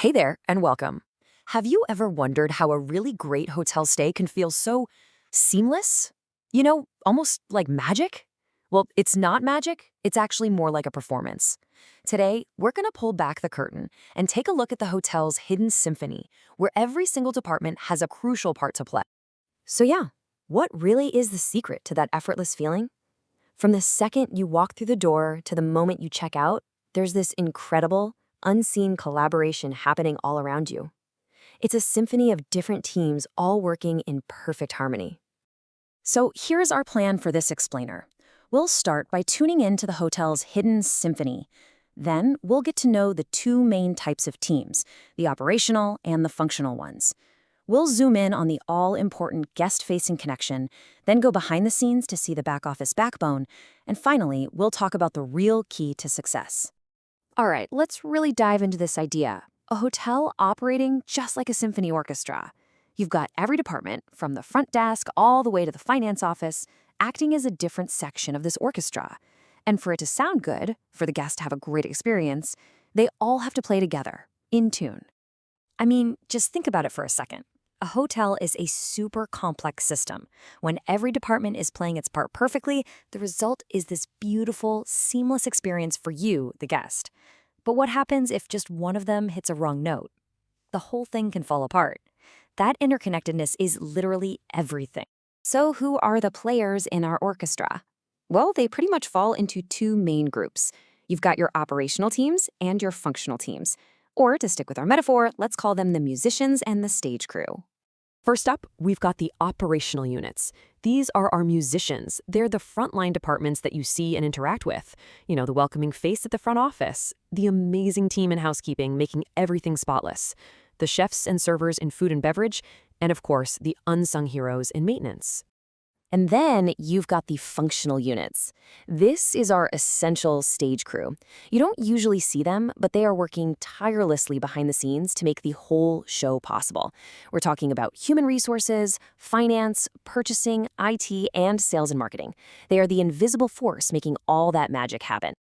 Hey there, and welcome. Have you ever wondered how a really great hotel stay can feel so seamless? Almost like magic? Well, it's not magic, it's actually more like a performance. Today, we're going to pull back the curtain and take a look at the hotel's hidden symphony, where every single department has a crucial part to play. So, yeah, what really is the secret to that effortless feeling? From the second you walk through the door to the moment you check out, there's this incredible, unseen collaboration happening all around you. It's a symphony of different teams all working in perfect harmony. So here's our plan for this explainer. We'll start by tuning in to the hotel's hidden symphony. Then we'll get to know the two main types of teams, the operational and the functional ones. We'll zoom in on the all-important guest-facing connection, then go behind the scenes to see the back-office backbone, and finally, we'll talk about the real key to success. All right, let's really dive into this idea. A hotel operating just like a symphony orchestra. You've got every department, from the front desk all the way to the finance office, acting as a different section of this orchestra. And for it to sound good, for the guest to have a great experience, they all have to play together, in tune. I mean, just think about it for a second. A hotel is a super complex system. When every department is playing its part perfectly, the result is this beautiful, seamless experience for you, the guest. But what happens if just one of them hits a wrong note? The whole thing can fall apart. That interconnectedness is literally everything. So who are the players in our orchestra? Well, they pretty much fall into two main groups. You've got your operational teams and your functional teams. Or, to stick with our metaphor, let's call them the musicians and the stage crew. First up, we've got the operational units. These are our musicians. They're the frontline departments that you see and interact with. The welcoming face at the front office, the amazing team in housekeeping making everything spotless, the chefs and servers in food and beverage, and of course, the unsung heroes in maintenance. And then you've got the functional units. This is our essential stage crew. You don't usually see them, but they are working tirelessly behind the scenes to make the whole show possible. We're talking about human resources, finance, purchasing, IT, and sales and marketing. They are the invisible force making all that magic happen.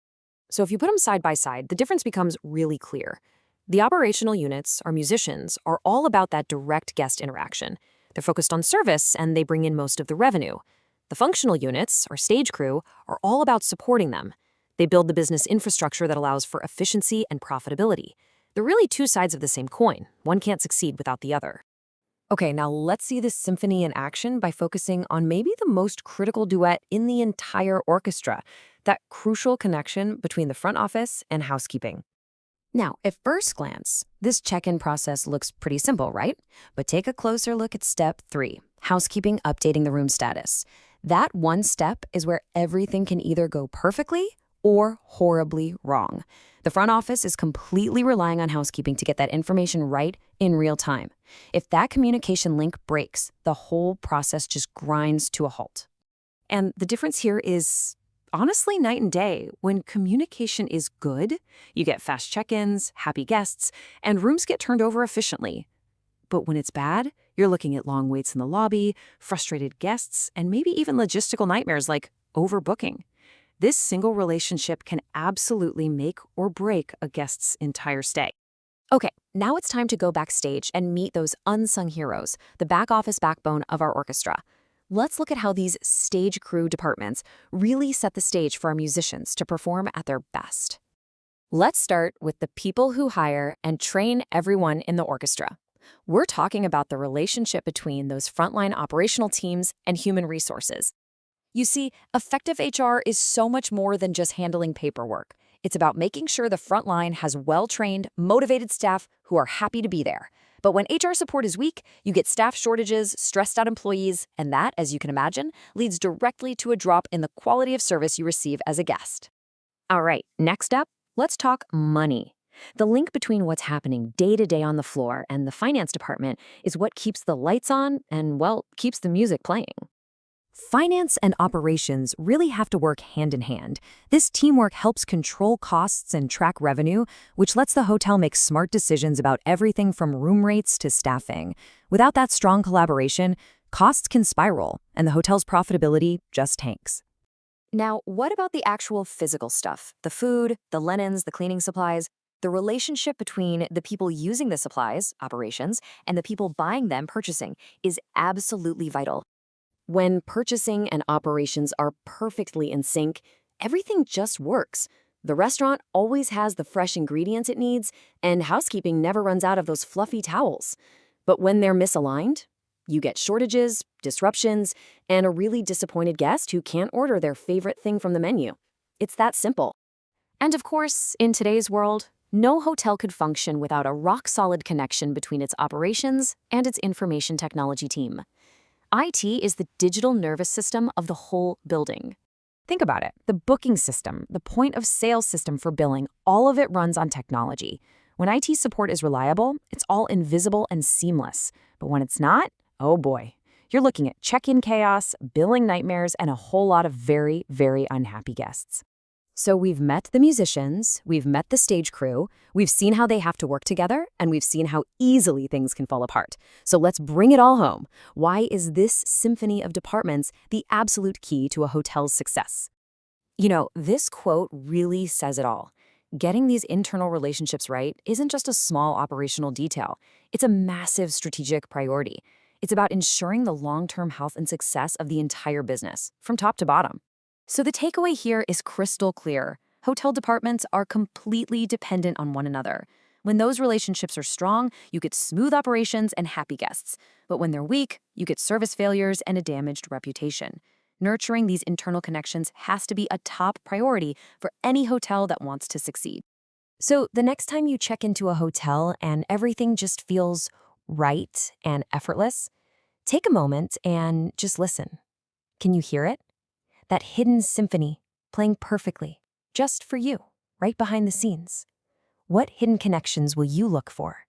So if you put them side by side, the difference becomes really clear. The operational units, our musicians, are all about that direct guest interaction. They're focused on service, and they bring in most of the revenue. The functional units, our stage crew, are all about supporting them. They build the business infrastructure that allows for efficiency and profitability. They're really two sides of the same coin. One can't succeed without the other. Okay, now let's see this symphony in action by focusing on maybe the most critical duet in the entire orchestra, that crucial connection between the front office and housekeeping. Now, at first glance, this check-in process looks pretty simple, right? But take a closer look at step 3, housekeeping updating the room status. That one step is where everything can either go perfectly or horribly wrong. The front office is completely relying on housekeeping to get that information right in real time. If that communication link breaks, the whole process just grinds to a halt. And the difference here is honestly night and day. When communication is good, you get fast check-ins, happy guests, and rooms get turned over efficiently. But when it's bad, you're looking at long waits in the lobby, frustrated guests, and maybe even logistical nightmares like overbooking. This single relationship can absolutely make or break a guest's entire stay. Okay, now it's time to go backstage and meet those unsung heroes, the back office backbone of our orchestra. Let's look at how these stage crew departments really set the stage for our musicians to perform at their best. Let's start with the people who hire and train everyone in the orchestra. We're talking about the relationship between those frontline operational teams and human resources. You see, effective HR is so much more than just handling paperwork. It's about making sure the front line has well-trained, motivated staff who are happy to be there. But when HR support is weak, you get staff shortages, stressed out employees, and that, as you can imagine, leads directly to a drop in the quality of service you receive as a guest. All right, next up, let's talk money. The link between what's happening day to day on the floor and the finance department is what keeps the lights on and, well, keeps the music playing. Finance and operations really have to work hand in hand. This teamwork helps control costs and track revenue, which lets the hotel make smart decisions about everything from room rates to staffing. Without that strong collaboration, costs can spiral, and the hotel's profitability just tanks. Now, what about the actual physical stuff? The food, the linens, the cleaning supplies? The relationship between the people using the supplies, operations, and the people buying them, purchasing, is absolutely vital. When purchasing and operations are perfectly in sync, everything just works. The restaurant always has the fresh ingredients it needs, and housekeeping never runs out of those fluffy towels. But when they're misaligned, you get shortages, disruptions, and a really disappointed guest who can't order their favorite thing from the menu. It's that simple. And of course, in today's world, no hotel could function without a rock-solid connection between its operations and its information technology team. IT is the digital nervous system of the whole building. Think about it. The booking system, the point of sale system for billing, all of it runs on technology. When IT support is reliable, it's all invisible and seamless. But when it's not, oh boy, you're looking at check-in chaos, billing nightmares, and a whole lot of very, very unhappy guests. So we've met the musicians, we've met the stage crew, we've seen how they have to work together, and we've seen how easily things can fall apart. So let's bring it all home. Why is this symphony of departments the absolute key to a hotel's success? You know, this quote really says it all. Getting these internal relationships right isn't just a small operational detail. It's a massive strategic priority. It's about ensuring the long-term health and success of the entire business, from top to bottom. So the takeaway here is crystal clear. Hotel departments are completely dependent on one another. When those relationships are strong, you get smooth operations and happy guests. But when they're weak, you get service failures and a damaged reputation. Nurturing these internal connections has to be a top priority for any hotel that wants to succeed. So the next time you check into a hotel and everything just feels right and effortless, take a moment and just listen. Can you hear it? That hidden symphony playing perfectly, just for you, right behind the scenes. What hidden connections will you look for?